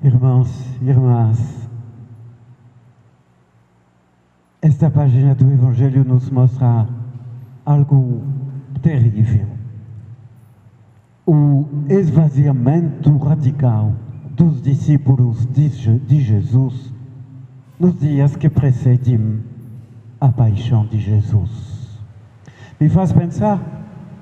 Irmãos e irmãs, esta página do Evangelho nos mostra algo terrível. O esvaziamento radical dos discípulos de Jesus nos dias que precedem a paixão de Jesus. Me faz pensar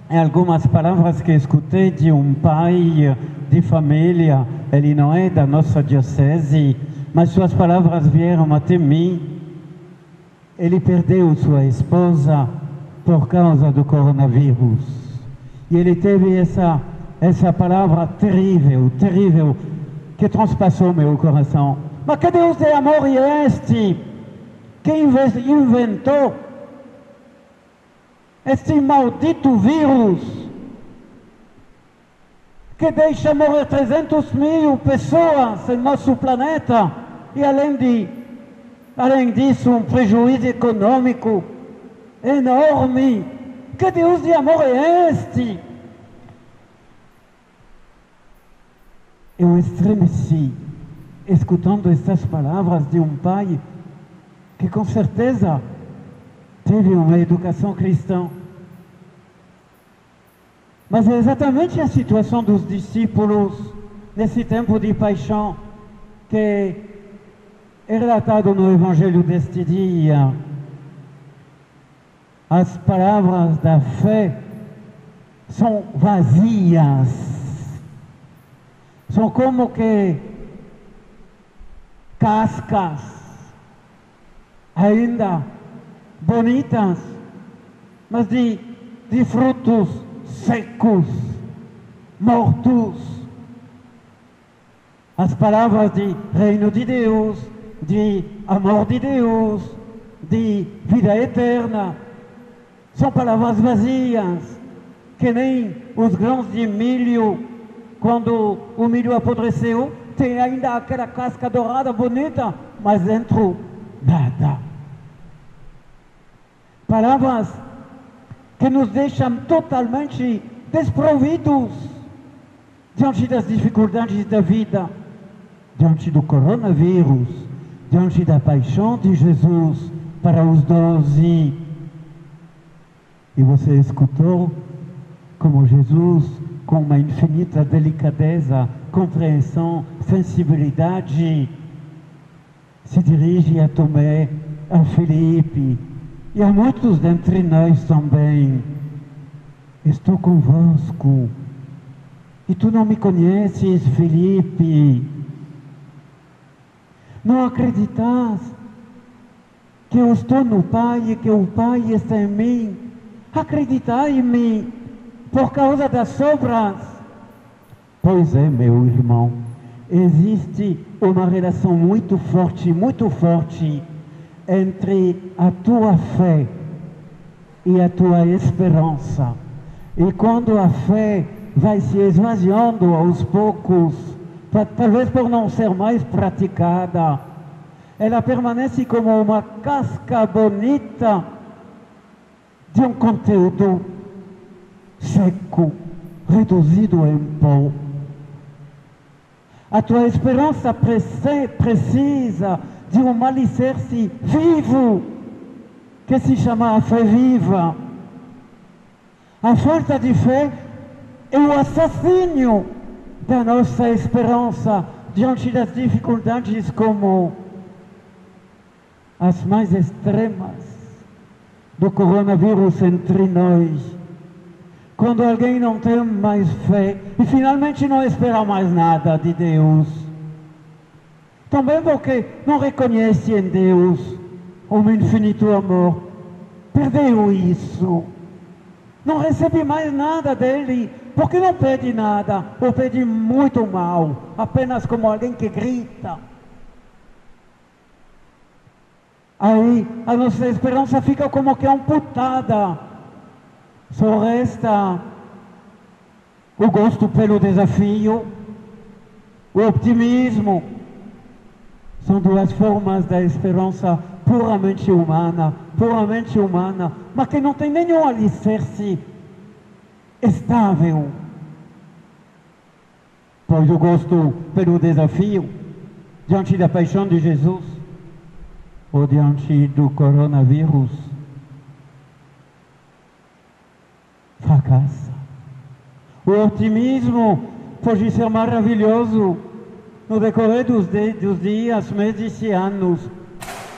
em algumas palavras que escutei de um pai de família. Ele não é da nossa diocese, mas suas palavras vieram até mim. Ele perdeu sua esposa por causa do coronavírus. E ele teve essa palavra terrível, que transpassou meu coração. Mas que Deus de amor é este que inventou este maldito vírus que deixa morrer 300.000 pessoas em nosso planeta e além disso um prejuízo econômico enorme. Que Deus de amor é este? Eu estremeci escutando estas palavras de um pai que com certeza teve uma educação cristã. Mas é exatamente a situação dos discípulos nesse tempo de paixão que é relatado no Evangelho deste dia. As palavras da fé são vazias, são como que cascas ainda bonitas, mas de frutos secos, mortos. As palavras de reino de Deus, de amor de Deus, de vida eterna, são palavras vazias, que nem os grãos de milho, quando o milho apodreceu, tem ainda aquela casca dourada bonita, mas dentro nada. Palavras que nos deixam totalmente desprovidos diante das dificuldades da vida, diante do coronavírus, diante da paixão de Jesus para os 12. E você escutou como Jesus, com uma infinita delicadeza, compreensão, sensibilidade, se dirige a Tomé, a Felipe, e a muitos dentre nós também. Estou convosco, e tu não me conheces, Felipe. Não acreditas que eu estou no Pai e que o Pai está em mim? Acreditai-me por causa das obras. Pois é, meu irmão, existe uma relação muito forte entre a tua fé e a tua esperança. E quando a fé vai se esvaziando aos poucos, talvez por não ser mais praticada, ela permanece como uma casca bonita de um conteúdo seco, reduzido em pó. A tua esperança precisa de um alicerce vivo, que se chama a fé viva. A falta de fé é o assassínio da nossa esperança diante das dificuldades como as mais extremas do coronavírus entre nós. Quando alguém não tem mais fé e finalmente não espera mais nada de Deus, também porque não reconhece em Deus um infinito amor, perdeu isso, não recebe mais nada dele, porque não pede nada, ou pede muito mal, apenas como alguém que grita. Aí a nossa esperança fica como que amputada, só resta o gosto pelo desafio, o optimismo. São duas formas da esperança puramente humana, mas que não tem nenhum alicerce estável. Pois o gosto pelo desafio diante da paixão de Jesus ou diante do coronavírus, fracassa. O otimismo pode ser maravilhoso no decorrer dos dias, meses e anos,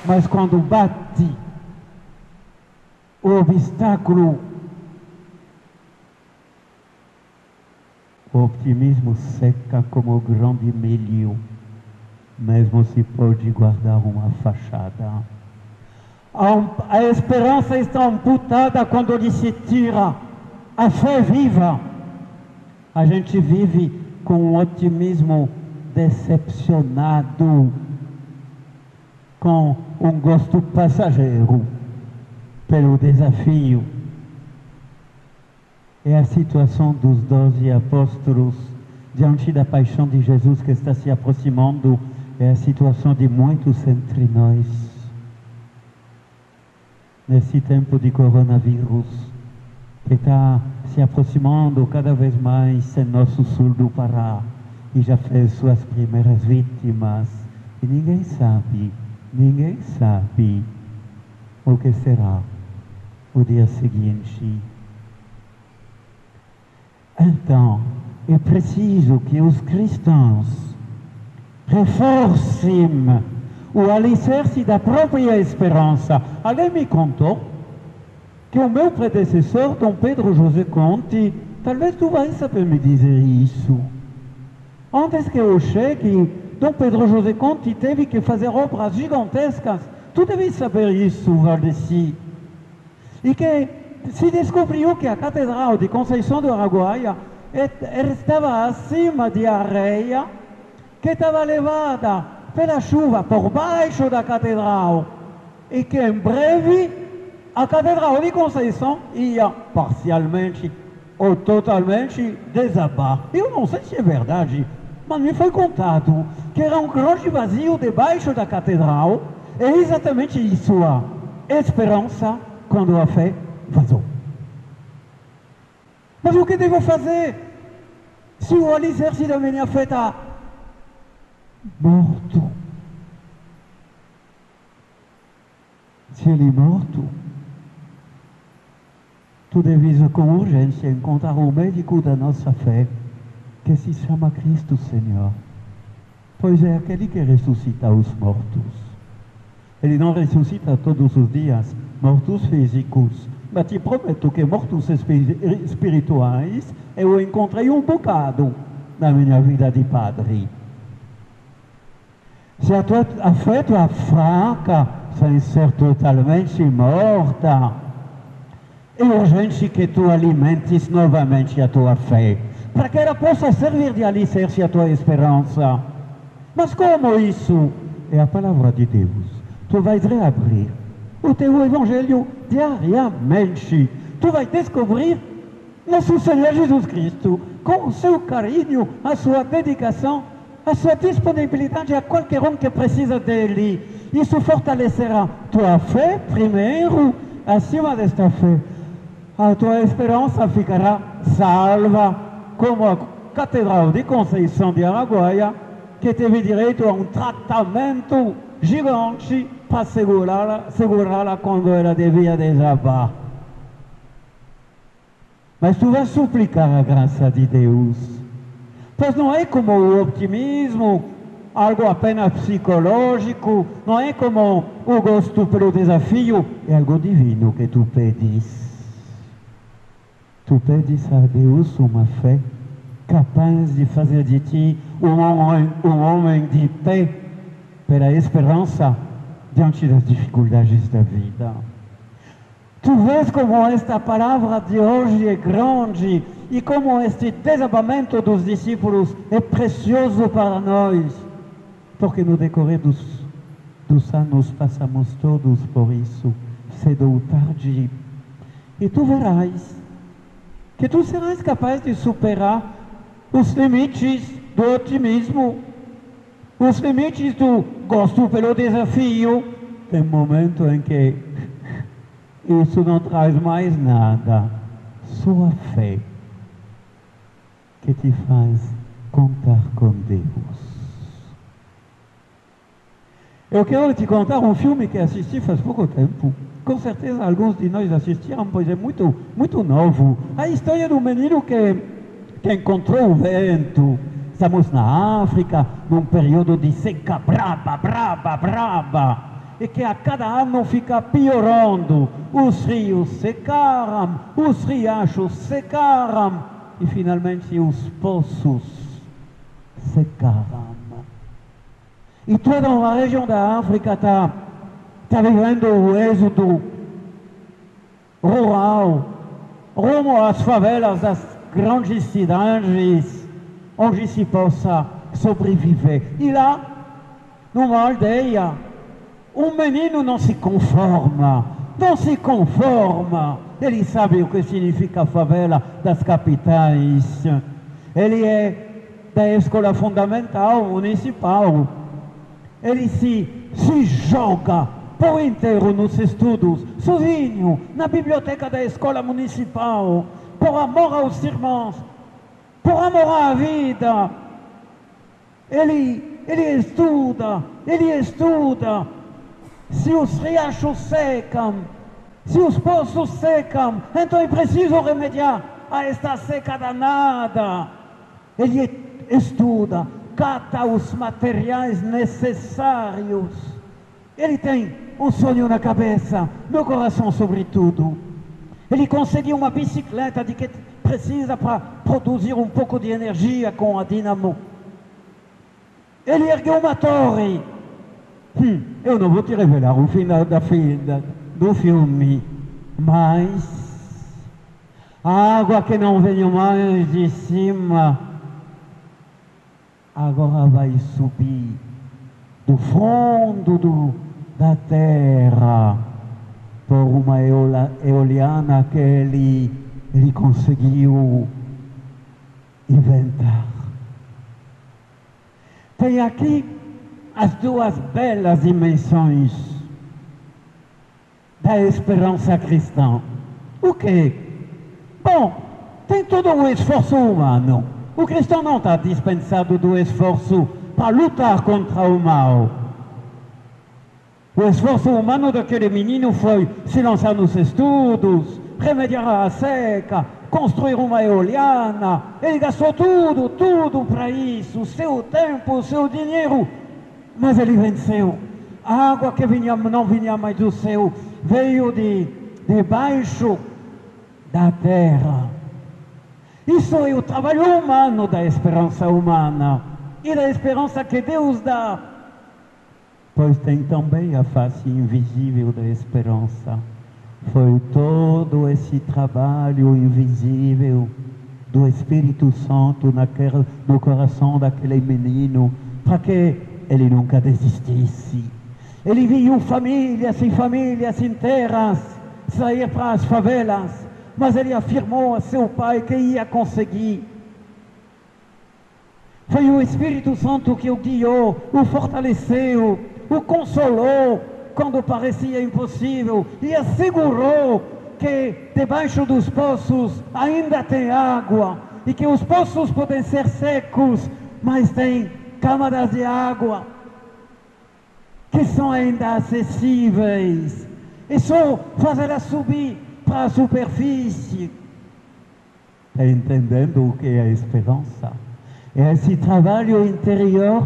mas quando bate o obstáculo, o optimismo seca como o grão de milho, mesmo se pode guardar uma fachada. A esperança está amputada quando lhe se tira a fé viva. A gente vive com um otimismo decepcionado, com um gosto passageiro pelo desafio. É a situação dos 12 apóstolos diante da paixão de Jesus que está se aproximando. É a situação de muitos entre nós. Nesse tempo de coronavírus, que está se aproximando cada vez mais em nosso sul do Pará, e já fez suas primeiras vítimas, e ninguém sabe o que será o dia seguinte. Então, é preciso que os cristãos reforcem o alicerce da própria esperança. Alguém me contou que o meu predecessor, Dom Pedro José Conti, talvez tu vais saber me dizer isso. Antes que eu chegue, Dom Pedro José Conti teve que fazer obras gigantescas. Tu deves saber isso, Valdeci. E que se descobriu que a Catedral de Conceição do Araguaia estava acima de areia, que estava levada pela chuva por baixo da Catedral, e que em breve a Catedral de Conceição ia parcialmente ou totalmente desabar. Eu não sei se é verdade, mas me foi contado que era um grande vazio debaixo da Catedral. É exatamente isso a esperança quando a fé vazou. Mas o que devo fazer se o alicerce da minha fé está morto? Se ele é morto, tu deves com urgência encontrar o médico da nossa fé, que se chama Cristo Senhor, pois é aquele que ressuscita os mortos. Ele não ressuscita todos os dias mortos físicos, mas te prometo que mortos espirituais eu encontrei um bocado na minha vida de padre. Se a fé é fraca, sem ser totalmente morta, é urgente que tu alimentes novamente a tua fé, para que ela possa servir de alicerce à tua esperança. Mas como isso? É a palavra de Deus. Tu vais reabrir o teu evangelho diariamente. Tu vais descobrir nosso Senhor Jesus Cristo, com o seu carinho, a sua dedicação, a sua disponibilidade a qualquer um que precisa dele. Isso fortalecerá tua fé primeiro. Acima desta fé, a tua esperança ficará salva, como a Catedral de Conceição de Araguaia, que teve direito a um tratamento gigante para segurá-la quando ela devia desabar. Mas tu vais suplicar a graça de Deus, pois não é como o optimismo, algo apenas psicológico, não é como o gosto pelo desafio, é algo divino que tu pedes. Tu pedes a Deus uma fé capaz de fazer de ti um homem de pé pela esperança diante das dificuldades da vida. Tu vês como esta palavra de hoje é grande e como este desabamento dos discípulos é precioso para nós, porque no decorrer dos anos passamos todos por isso, cedo ou tarde, e tu verás que tu serás capaz de superar os limites do otimismo, os limites do gosto pelo desafio. Tem momento em que isso não traz mais nada, só a fé que te faz contar com Deus. Eu quero te contar um filme que assisti faz pouco tempo. Com certeza alguns de nós assistiram, pois é muito novo. A história do menino que encontrou o vento. Estamos na África, num período de seca braba, e que a cada ano fica piorando. Os rios secaram, os riachos secaram, e finalmente os poços secaram. E toda a região da África está vivendo o êxodo rural, rumo às favelas das grandes cidades, onde se possa sobreviver. E lá, numa aldeia, um menino não se conforma. Ele sabe o que significa a favela das capitais. Ele é da escola fundamental municipal. Ele se joga por inteiro nos estudos, sozinho, na biblioteca da escola municipal, por amor aos irmãos, por amor à vida. Ele estuda. Se os riachos secam, se os poços secam, então é preciso remediar a esta seca danada. Ele estuda, cata os materiais necessários. Ele tem um sonho na cabeça, no coração sobretudo. Ele conseguiu uma bicicleta de que precisa para produzir um pouco de energia com a dinamo. Ele ergueu uma torre. Eu não vou te revelar o final do filme, mas a água que não veio mais de cima agora vai subir do fundo da terra por uma eoliana que ele conseguiu inventar. Tem aqui as duas belas dimensões da esperança cristã. O quê? Bom, tem todo o esforço humano. O cristão não está dispensado do esforço para lutar contra o mal. O esforço humano daquele menino foi se lançar nos estudos, remediar a seca, construir uma eoliana. Ele gastou tudo para isso, o seu tempo, o seu dinheiro. Mas ele venceu. A água que não vinha mais do céu, veio de baixo da terra. Isso é o trabalho humano da esperança humana e da esperança que Deus dá. Pois tem também a face invisível da esperança. Foi todo esse trabalho invisível do Espírito Santo no coração daquele menino, para que ele nunca desistisse. Ele viu famílias inteiras sair para as favelas, mas ele afirmou a seu pai que ia conseguir. Foi o Espírito Santo que o guiou, o fortaleceu, o consolou quando parecia impossível e assegurou que debaixo dos poços ainda tem água e que os poços podem ser secos, mas tem câmaras de água que são ainda acessíveis. É só fazer-a subir para a superfície. Está entendendo o que é a esperança? É esse trabalho interior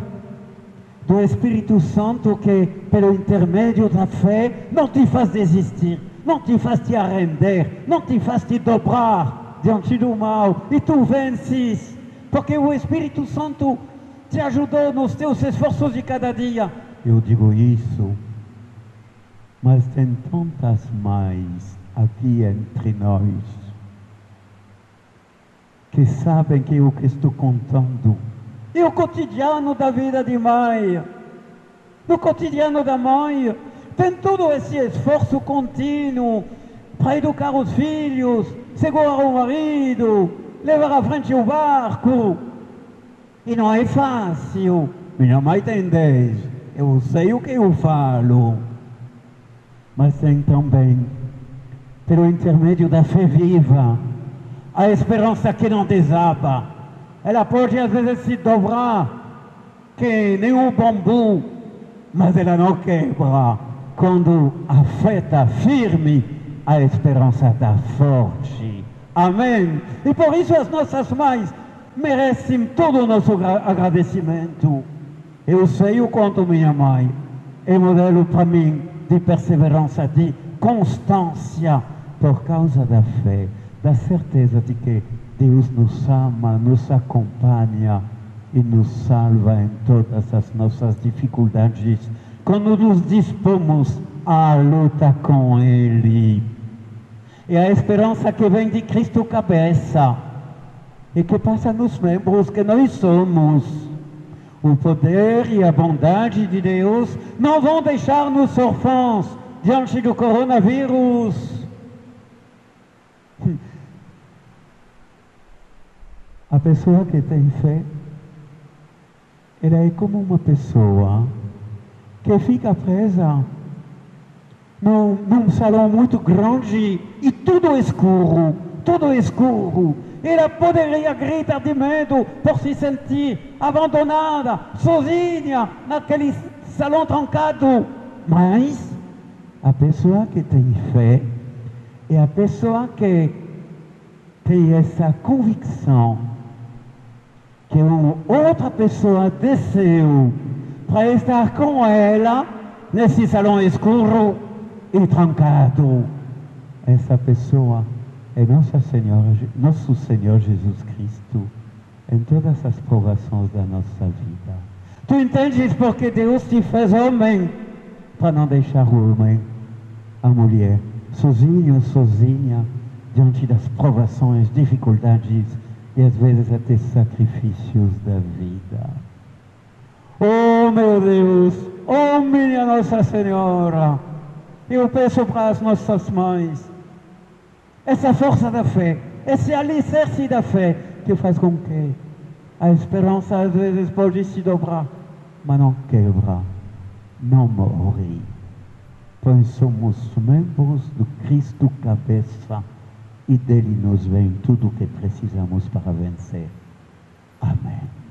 do Espírito Santo que, pelo intermédio da fé, não te faz desistir, não te faz te arrender, não te faz te dobrar diante do mal, e tu vences, porque o Espírito Santo te ajudou nos teus esforços de cada dia. Eu digo isso, mas tem tantas mais aqui entre nós que sabem que o que estou contando é o cotidiano da vida de mãe. No cotidiano da mãe tem todo esse esforço contínuo para educar os filhos, segurar o marido, levar à frente o barco. E não é fácil. Minha mãe tem 10, eu sei o que eu falo. Mas tem também, pelo intermédio da fé viva, a esperança que não desaba. Ela pode às vezes se dobrar, que nem um bambu, mas ela não quebra. Quando a fé está firme, a esperança está forte. Amém. E por isso as nossas mães merecem todo o nosso agradecimento. Eu sei o quanto minha mãe é modelo para mim de perseverança, de constância, por causa da fé, da certeza de que Deus nos ama, nos acompanha e nos salva em todas as nossas dificuldades, quando nos dispomos à luta com Ele. É a esperança que vem de Cristo cabeça e que passa nos membros que nós somos. O poder e a bondade de Deus não vão deixar-nos órfãos diante do coronavírus. A pessoa que tem fé, ela é como uma pessoa que fica presa num salão muito grande e tudo escuro, tudo escuro. Ela poderia gritar de medo por se sentir abandonada, sozinha, naquele salão trancado. Mas a pessoa que tem fé é a pessoa que tem essa convicção que uma outra pessoa desceu para estar com ela nesse salão escuro e trancado. Essa pessoa é nosso Senhor Jesus Cristo em todas as provações da nossa vida. Tu entendes porque Deus te fez homem? Para não deixar o homem, a mulher, sozinho, sozinha, diante das provações, dificuldades e às vezes até sacrifícios da vida. Oh meu Deus, oh minha Nossa Senhora, eu peço para as nossas mães essa força da fé, esse alicerce da fé que faz com que a esperança às vezes pode se dobrar, mas não quebra, não morre. Pois somos membros do Cristo cabeça e dele nos vem tudo o que precisamos para vencer. Amém.